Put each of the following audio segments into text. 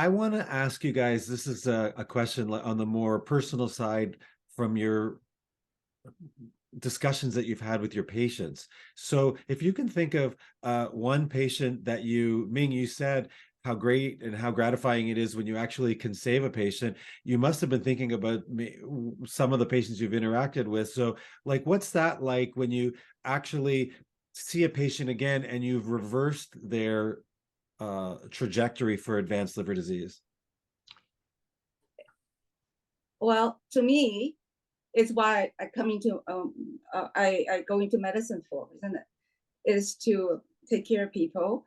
I want to ask you guys, this is a question on the more personal side from your discussions that you've had with your patients. So if you can think of one patient that Ming, you said how great and how gratifying it is when you actually can save a patient. You must have been thinking about some of the patients you've interacted with. So like, what's that like when you actually see a patient again and you've reversed their trajectory for advanced liver disease? Well, to me, it's why I come into I go into medicine for, isn't it? Is to take care of people,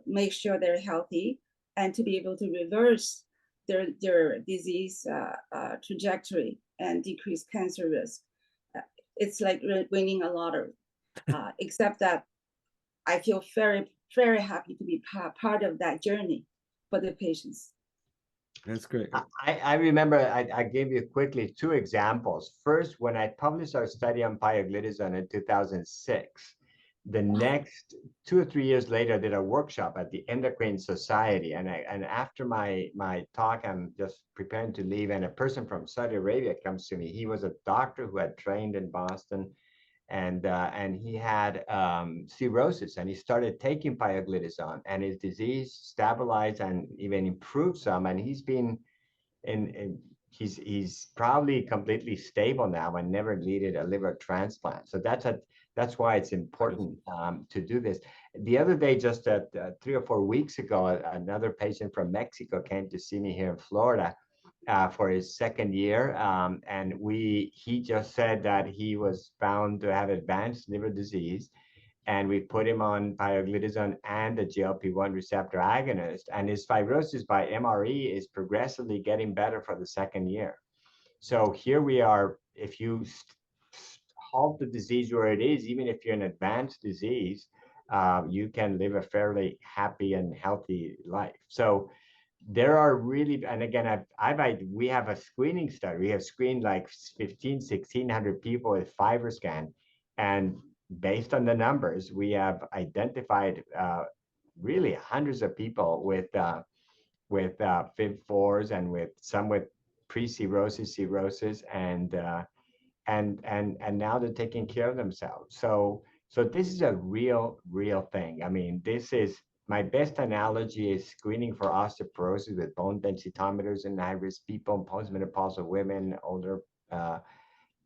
make sure they're healthy, and to be able to reverse their disease trajectory and decrease cancer risk. It's like winning a lottery, except that I feel very, very happy to be part of that journey for the patients. That's great. I remember I gave you quickly two examples. First, when I published our study on pioglitazone in 2006, the next 2 or 3 years later, I did a workshop at the Endocrine Society. And after my talk, I'm just preparing to leave, and a person from Saudi Arabia comes to me. He was a doctor who had trained in Boston, and he had cirrhosis, and he started taking pioglitazone, and his disease stabilized and even improved some, and he's been he's probably completely stable now and never needed a liver transplant. So that's why it's important to do this. The other day, just 3 or 4 weeks ago, another patient from Mexico came to see me here in Florida for his second year, and he just said that he was found to have advanced liver disease, and we put him on pioglitazone and the GLP-1 receptor agonist, and his fibrosis by MRE is progressively getting better for the second year. So here we are. If you halt the disease where it is, even if you're an advanced disease, you can live a fairly happy and healthy life. So there are really, and again, we have a screening study. We have screened like 1,600 people with FibroScan, and based on the numbers, we have identified really hundreds of people with FIB4s and with some with pre-cirrhosis, cirrhosis, and now they're taking care of themselves. So this is a real thing. I mean, this is my best analogy is screening for osteoporosis with bone densitometers in high-risk people, postmenopausal women, older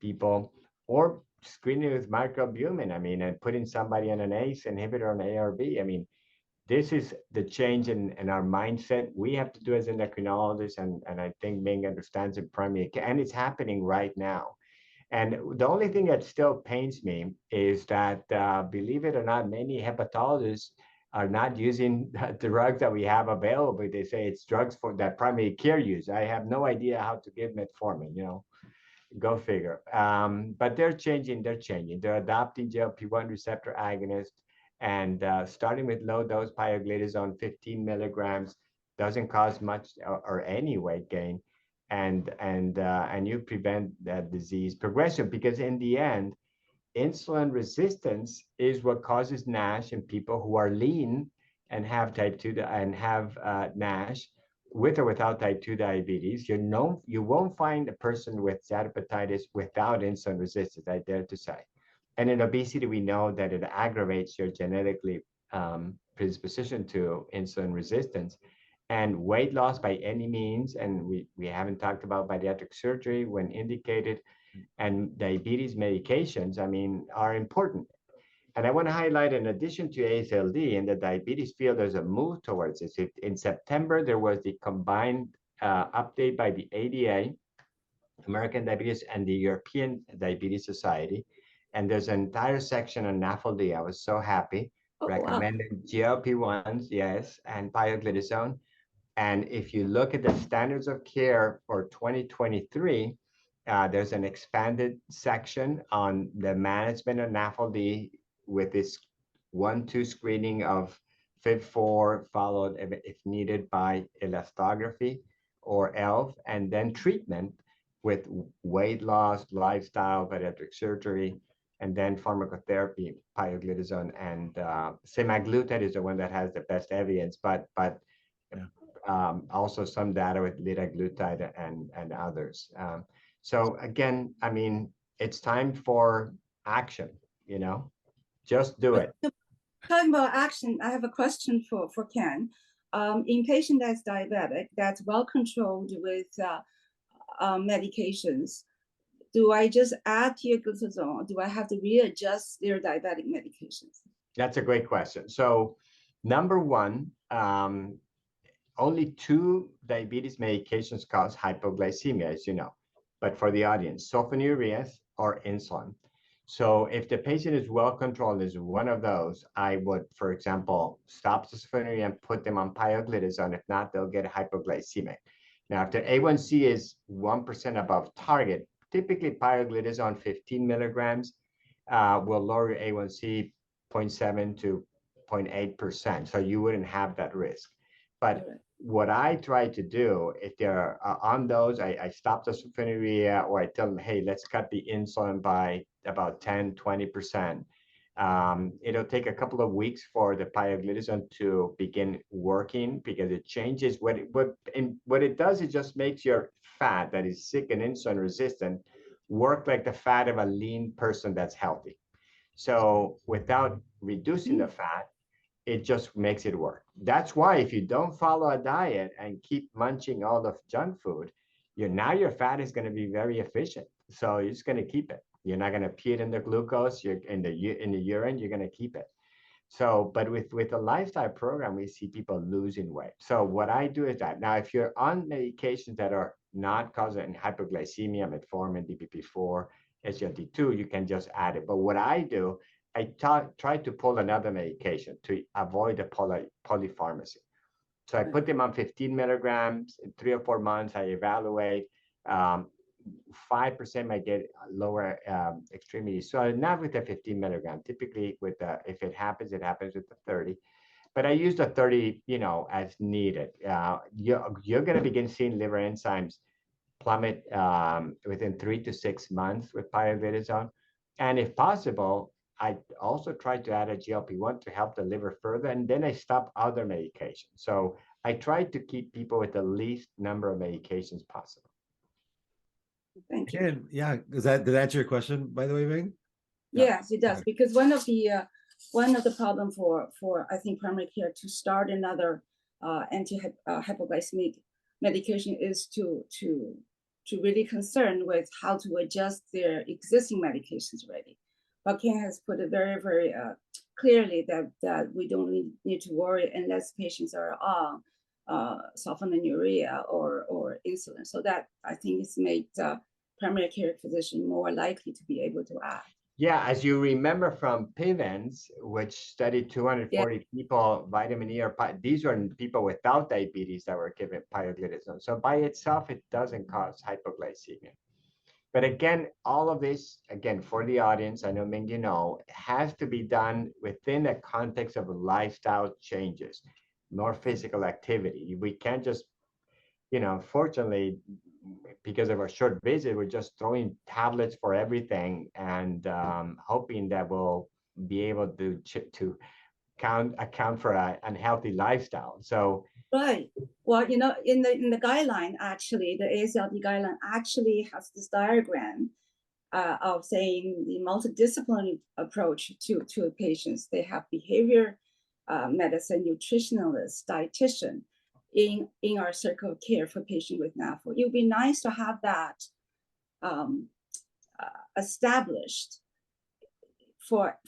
people, or screening with microalbumin. I mean, and putting somebody on an ACE inhibitor on ARB. I mean, this is the change in our mindset we have to do as endocrinologists, and I think Ming understands it primary care, and it's happening right now. And the only thing that still pains me is that, believe it or not, many hepatologists are not using the drugs that we have available. They say it's drugs for that primary care use. I have no idea how to give metformin, go figure. But they're changing. They're adopting GLP-1 receptor agonist, and starting with low dose pioglitazone, 15 milligrams, doesn't cause much or any weight gain. And you prevent that disease progression, because in the end, insulin resistance is what causes NASH in people who are lean and have type 2 and have NASH with or without type 2 diabetes. You won't find a person with steatohepatitis without insulin resistance, I dare to say. And in obesity, we know that it aggravates your genetically predisposition to insulin resistance. And weight loss by any means, and we haven't talked about bariatric surgery when indicated, and diabetes medications, I mean, are important. And I want to highlight, in addition to ASLD, in the diabetes field, there's a move towards this. In September, there was the combined update by the ADA, American Diabetes, and the European Diabetes Society. And there's an entire section on NAFLD. I was so happy. Recommending GLP-1s, yes, and pioglitazone. And if you look at the standards of care for 2023, there's an expanded section on the management of NAFLD with this 1-2 screening of FIB4, followed, if needed, by elastography or ELF, and then treatment with weight loss, lifestyle, bariatric surgery, and then pharmacotherapy, pioglitazone, and semaglutide is the one that has the best evidence. But Also some data with liraglutide and others. So again, I mean, it's time for action, you know, just do it. Talking about action, I have a question for Ken. In patient that's diabetic, that's well controlled with medications, do I just add pioglitazone, or do I have to readjust their diabetic medications? That's a great question. So number one, only 2 diabetes medications cause hypoglycemia, as you know, but for the audience, sulfonylureas or insulin. So if the patient is well controlled, is one of those, I would, for example, stop the sulfonylurea and put them on pioglitazone. If not, they'll get hypoglycemic. Now, if their A1C is 1% above target, typically pioglitazone 15 milligrams will lower your A1C 0.7 to 0.8%. So you wouldn't have that risk. But what I try to do, if they're on those, I stop the sulfonylurea, or I tell them, hey, let's cut the insulin by about 10, 20%. It'll take a couple of weeks for the pioglitazone to begin working, because it changes what it does. It just makes your fat that is sick and insulin resistant work like the fat of a lean person that's healthy. So without reducing the fat, it just makes it work. That's why if you don't follow a diet and keep munching all the junk food, your fat is going to be very efficient. So you're just going to keep it. You're not going to pee it in the glucose. You're in the urine. You're going to keep it. So, but with a lifestyle program, we see people losing weight. So what I do is that now, if you're on medications that are not causing hypoglycemia, metformin, DPP-4, SGLT2, you can just add it. But what I do, I try to pull another medication to avoid the polypharmacy. So I put them on 15 milligrams in 3 or 4 months. I evaluate. 5% might get lower extremities. So not with the 15 milligram. Typically, with the, if it happens with the 30. But I use the 30, as needed. You're going to begin seeing liver enzymes plummet within 3 to 6 months with pioglitazone. And if possible, I also try to add a GLP-1 to help the liver further, and then I stop other medications. So I try to keep people with the least number of medications possible. Thank you. Again, yeah, did that answer your question, by the way, Ming? Yes, it does. Because one of the problem for I think primary care to start another anti-hypoglycemic medication is to really concern with how to adjust their existing medications already. But Ken has put it very, very clearly that we don't need to worry unless patients are on sulfonylurea or insulin. So that, I think, it's made primary care physician more likely to be able to add. Yeah, as you remember from PIVENS, which studied 240 people, vitamin E, these are people without diabetes that were given pioglitazone. So by itself, it doesn't cause hypoglycemia. But again, all of this, again, for the audience, I know, Ming, has to be done within the context of lifestyle changes, more physical activity. We can't just, unfortunately, because of our short visit, we're just throwing tablets for everything and hoping that we'll be able to account for an unhealthy lifestyle. So right. Well, in the guideline, actually, the AASLD guideline actually has this diagram of saying the multidisciplinary approach to patients. They have behavior medicine, nutritionalist, dietitian in our circle of care for patients with NAFLD. It would be nice to have that established for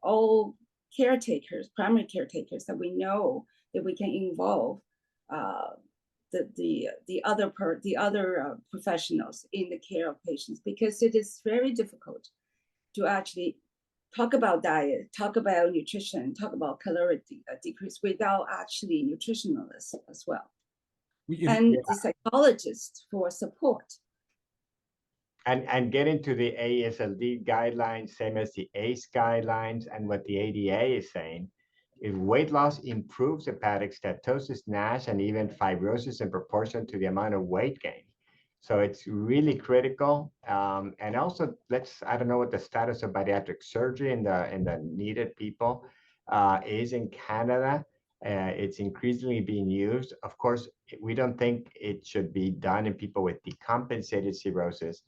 all caretakers, primary caretakers, that we know that we can involve the other professionals in the care of patients, because it is very difficult to actually talk about diet, talk about nutrition, talk about caloric decrease without actually nutritionalists as well, and the psychologist for support. And get into the AASLD guidelines, same as the ACE guidelines, and what the ADA is saying. If weight loss improves hepatic steatosis, NASH, and even fibrosis in proportion to the amount of weight gain. So it's really critical. And also, I don't know what the status of bariatric surgery in the needed people is in Canada. It's increasingly being used. Of course, we don't think it should be done in people with decompensated cirrhosis.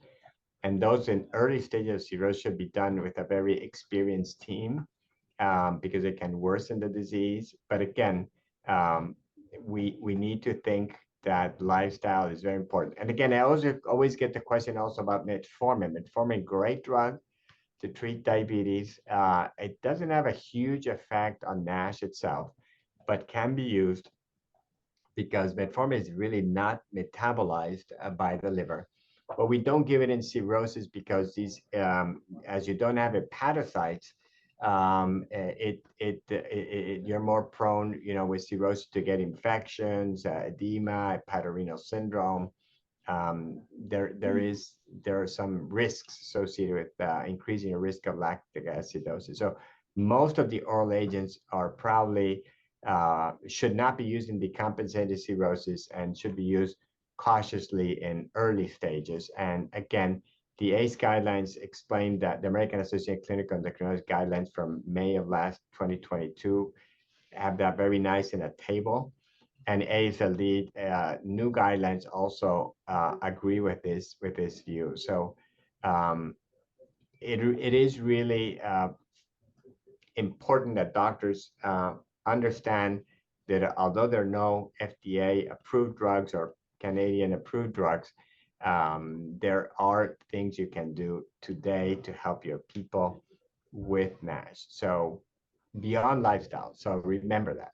And those in early stages of cirrhosis should be done with a very experienced team, because it can worsen the disease. But again, we need to think that lifestyle is very important. And again, I always get the question also about metformin. Metformin, great drug to treat diabetes. It doesn't have a huge effect on NASH itself, but can be used because metformin is really not metabolized by the liver. But we don't give it in cirrhosis because these, as you don't have hepatocytes, you're more prone, with cirrhosis to get infections, edema, hepatorenal syndrome. There are some risks associated with increasing the risk of lactic acidosis. So most of the oral agents are probably should not be used in decompensated cirrhosis and should be used cautiously in early stages. And again, the ACE guidelines explain that the American Association of Clinical Endocrinology guidelines from May of 2022 have that very nice in a table. And AFLD new guidelines also agree with this view. So it is really important that doctors understand that although there are no FDA approved drugs or Canadian approved drugs, there are things you can do today to help your people with NASH. So beyond lifestyle. So remember that.